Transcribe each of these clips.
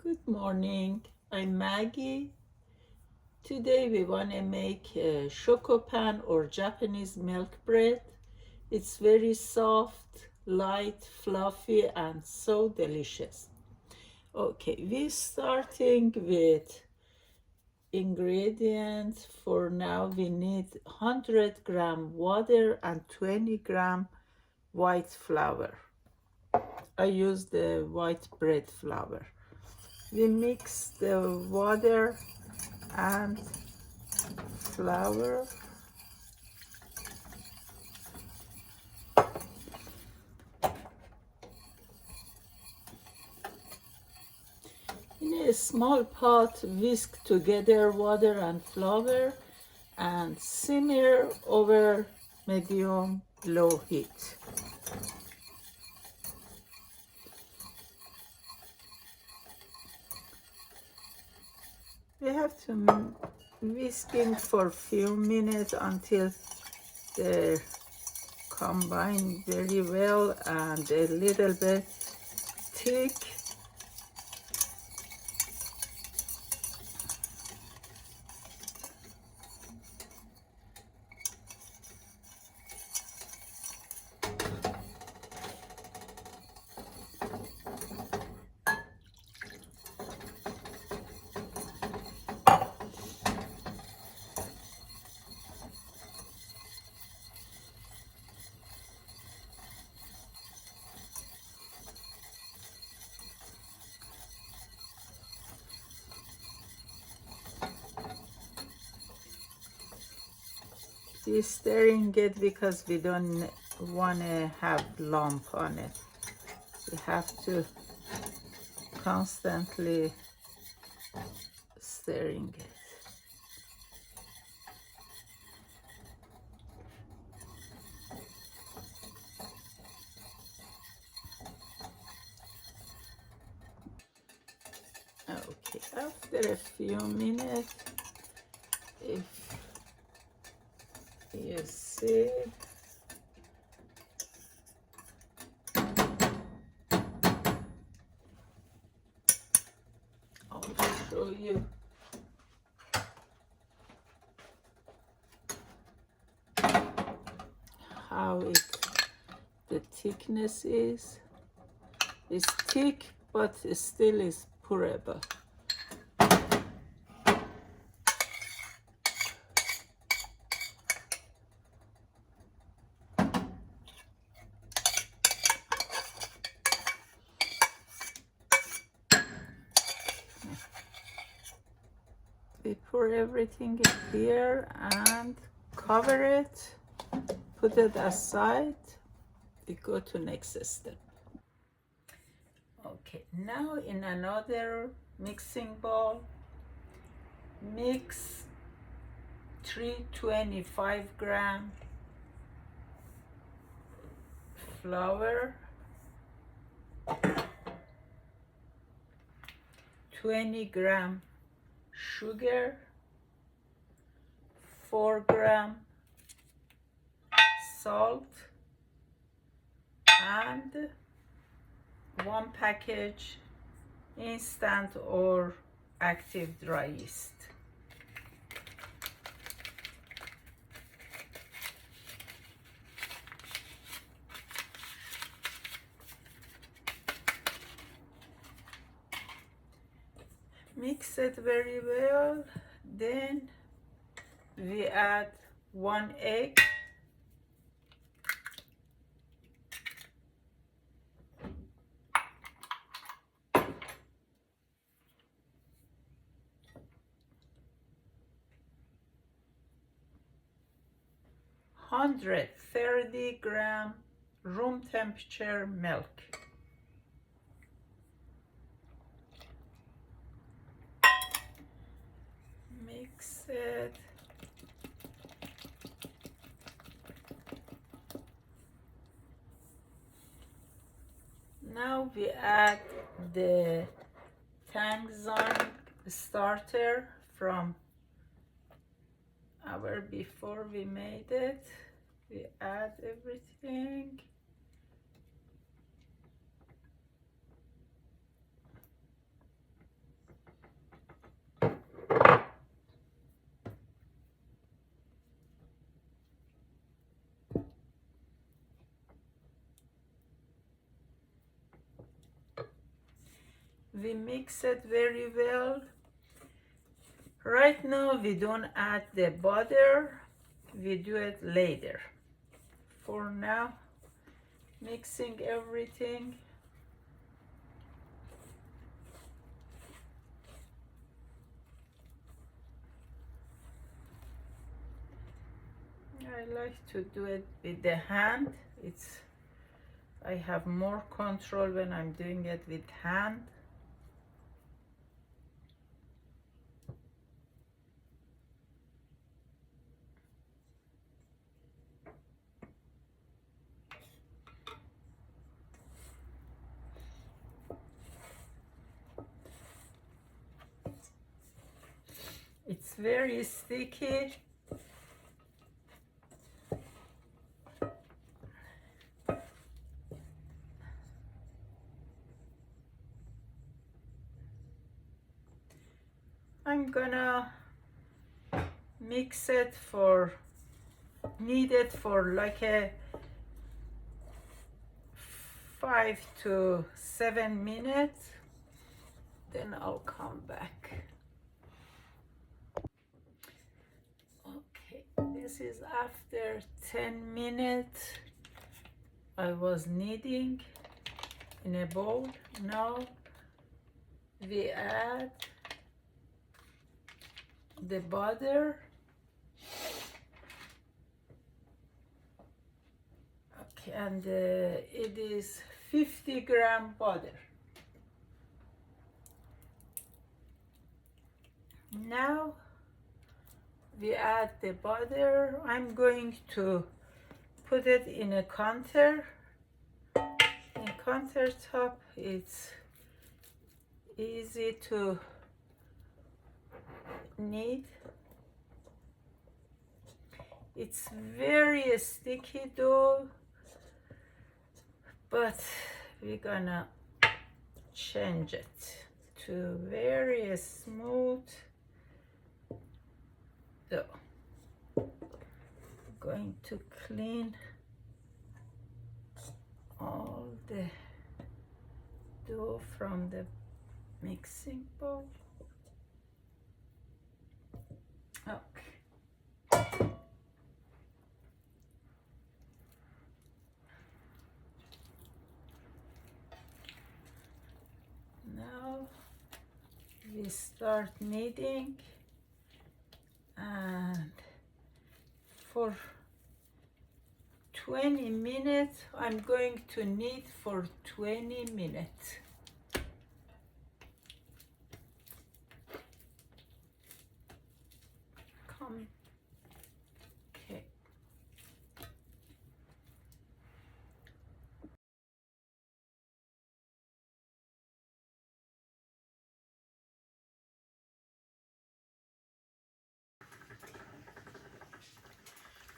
Good morning, I'm Maggie. Today we want to make Shokupan or Japanese milk bread. It's very soft, light, fluffy, and so delicious. Okay, we're starting with ingredients. For now, we need 100-gram water and 20-gram white flour. I use the white bread flour. We mix the water and flour. In a small pot, whisk together water and flour and simmer over medium-low heat. We have to whisking for a few minutes until they combine very well and a little bit thick. We're stirring it because we don't want to have lump on it. We have to constantly stirring it. Okay, after a few minutes, if you see, I'll show you. How the thickness is. It's thick, but it still is pourable. We pour everything in here and cover it, put it aside. We go to next step. Okay, now in another mixing bowl, mix 325-gram flour, 20-gram sugar, 4-gram salt, and 1 package instant or active dry yeast. Mix it very well. Then we add 1 egg, hundred 30-gram room temperature milk, mix it. Now we add the Tangzong starter from our before we made it. We add everything. We mix it very well. Right now we don't add the butter, we do it later. For now, mixing everything. I like to do it with the hand. I have more control when I'm doing it with hand. It's very sticky. I'm gonna mix it knead it for like a 5 to 7 minutes. Then I'll come back. Okay, this is after 10 minutes. I was kneading in a bowl. Now we add the butter. Okay, and it is 50-gram butter. Now we add the butter. I'm going to put it in a counter. In countertop, it's easy to knead. It's very sticky dough, but we're gonna change it to very smooth dough. Going to clean all the dough from the mixing bowl. Okay. Now we start kneading, and for 20 minutes, I'm going to knead for 20 minutes. Come. Okay.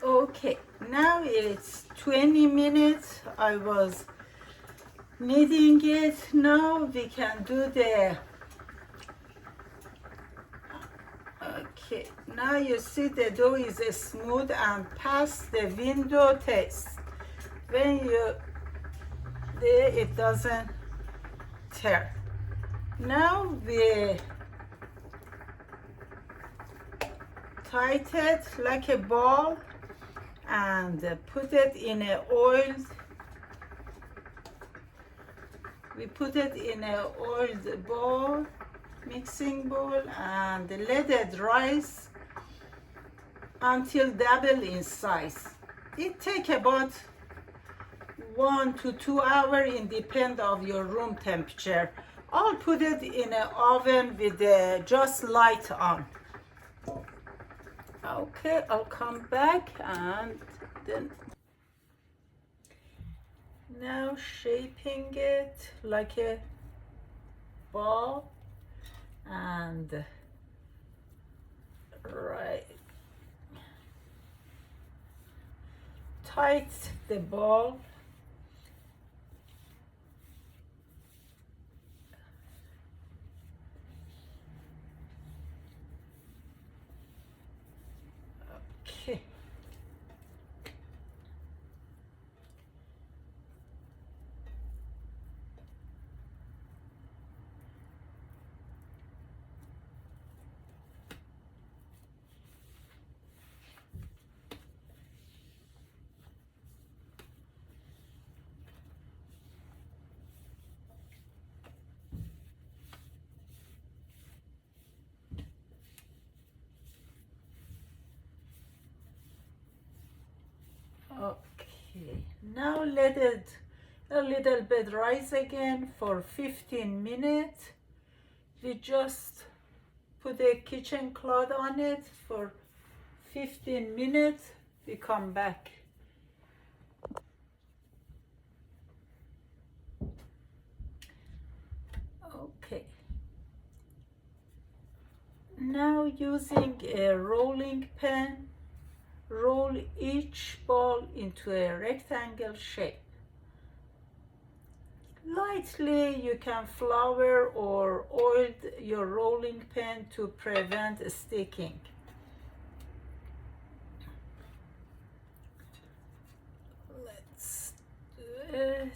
Okay, now it's 20 minutes. I was kneading it. Now we can do the, okay, now you see the dough is smooth and past the window test. When you, there it doesn't tear. Now we tighten it like a ball and put it in an oiled, we put it in an oiled bowl, mixing bowl, and let it rise until double in size. It takes about 1 to 2 hours in depend of your room temperature. I'll put it in an oven with just light on. Okay, I'll come back and then now shaping it like a ball and right tight the ball. Okay. Okay, now let it a little bit rise again for 15 minutes. We just put a kitchen cloth on it for 15 minutes. We come back. Okay. Now using a rolling pin, roll each ball into a rectangle shape. Lightly you can flour or oil your rolling pin to prevent sticking. Let's do it.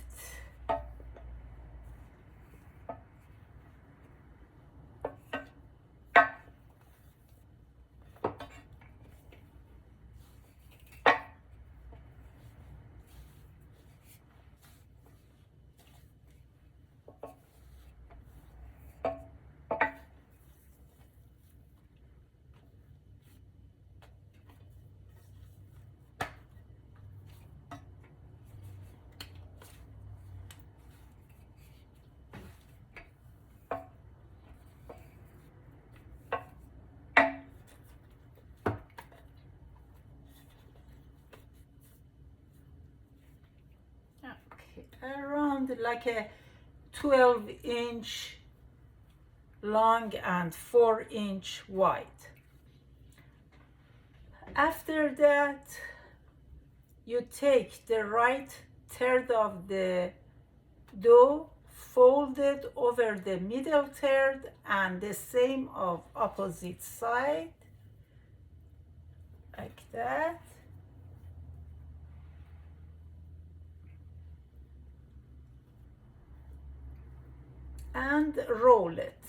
Around like a 12-inch long and 4-inch wide. After that, you take the right third of the dough, fold it over the middle third, and the same of opposite side, like that. And roll it.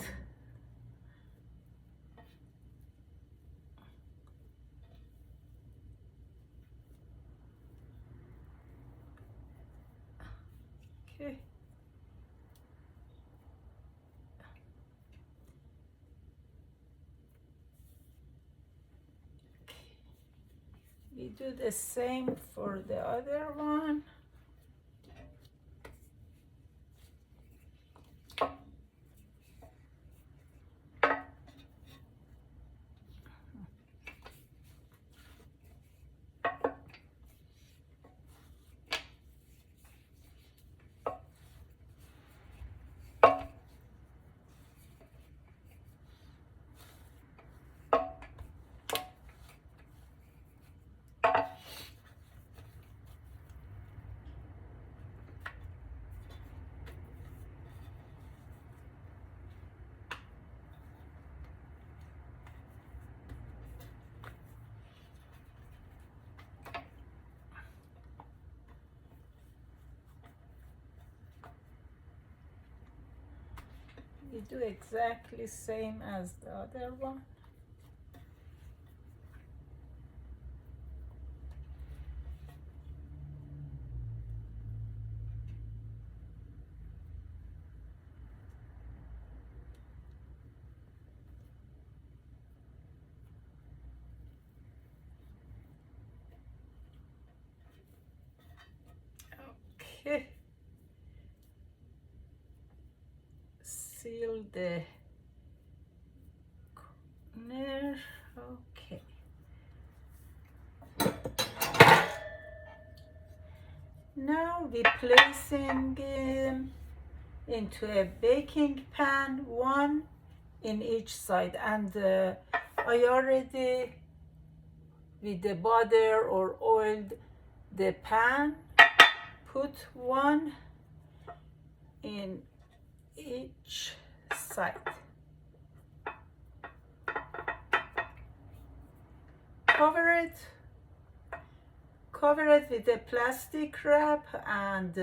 Okay. We do the same for the other one. We do exactly same as the other one. Okay. Seal the corner. Okay. Now we placing into a baking pan, one in each side, and I already with the butter or oiled the pan, put one in each side. Cover it with a plastic wrap and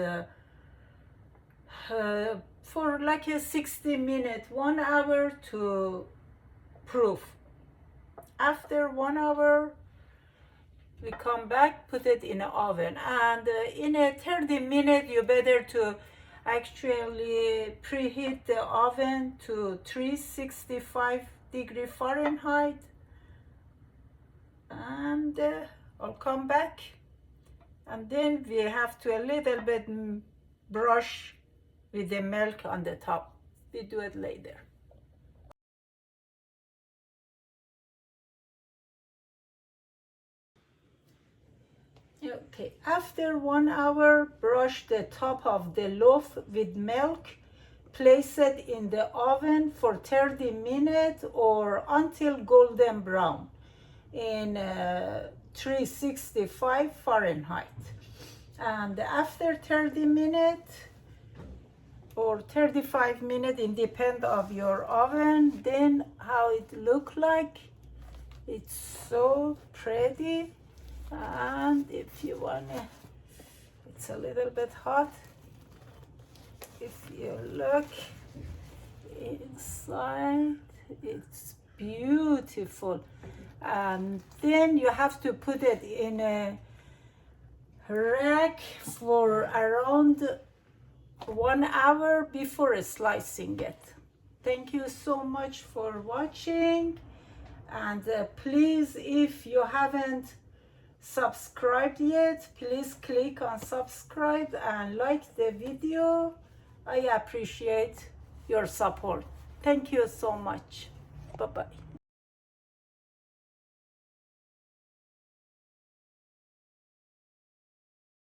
for like a 60 minutes, 1 hour to proof. After 1 hour, we come back, put it in the oven, and in a 30 minutes, you better to actually preheat the oven to 365 Fahrenheit, and I'll come back And then we have to a little bit brush with the milk on the top. We do it later. Okay, after 1 hour, brush the top of the loaf with milk. Place it in the oven for 30 minutes or until golden brown in 365 Fahrenheit. And after 30 minutes or 35 minutes, it depends of your oven, then how it look like. It's so pretty. And if you want to, it's a little bit hot. If you look inside, it's beautiful. And then you have to put it in a rack for around 1 hour before slicing it. Thank you so much for watching. And please, if you haven't subscribed yet, please click on subscribe and like the video. I appreciate your support. Thank you so much. Bye-bye.